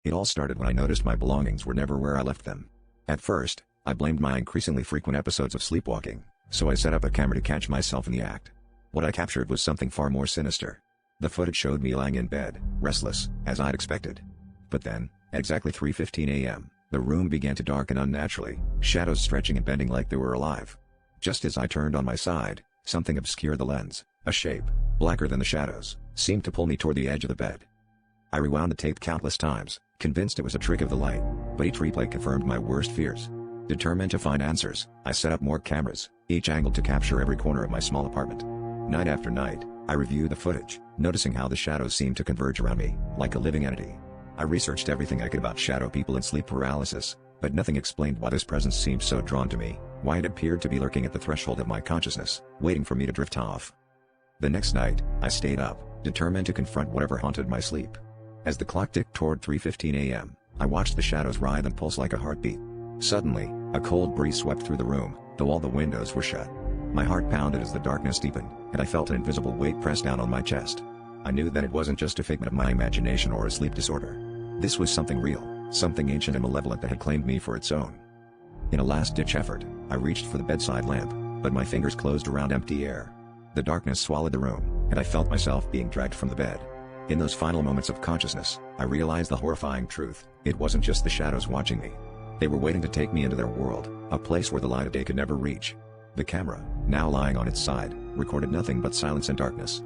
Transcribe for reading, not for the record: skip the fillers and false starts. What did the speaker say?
It all started when I noticed my belongings were never where I left them. At first, I blamed my increasingly frequent episodes of sleepwalking, so I set up a camera to catch myself in the act. What I captured was something far more sinister. The footage showed me lying in bed, restless, as I'd expected. But then, at exactly 3:15 a.m., the room began to darken unnaturally, shadows stretching and bending like they were alive. Just as I turned on my side, something obscured the lens. A shape, blacker than the shadows, seemed to pull me toward the edge of the bed. I rewound the tape countless times, convinced it was a trick of the light, but each replay confirmed my worst fears. Determined to find answers, I set up more cameras, each angled to capture every corner of my small apartment. Night after night, I reviewed the footage, noticing how the shadows seemed to converge around me, like a living entity. I researched everything I could about shadow people and sleep paralysis, but nothing explained why this presence seemed so drawn to me, why it appeared to be lurking at the threshold of my consciousness, waiting for me to drift off. The next night, I stayed up, determined to confront whatever haunted my sleep. As the clock ticked toward 3:15 a.m., I watched the shadows writhe and pulse like a heartbeat. Suddenly, a cold breeze swept through the room, though all the windows were shut. My heart pounded as the darkness deepened, and I felt an invisible weight press down on my chest. I knew that it wasn't just a figment of my imagination or a sleep disorder. This was something real, something ancient and malevolent that had claimed me for its own. In a last-ditch effort, I reached for the bedside lamp, but my fingers closed around empty air. The darkness swallowed the room, and I felt myself being dragged from the bed. In those final moments of consciousness, I realized the horrifying truth. It wasn't just the shadows watching me. They were waiting to take me into their world, a place where the light of day could never reach. The camera, now lying on its side, recorded nothing but silence and darkness.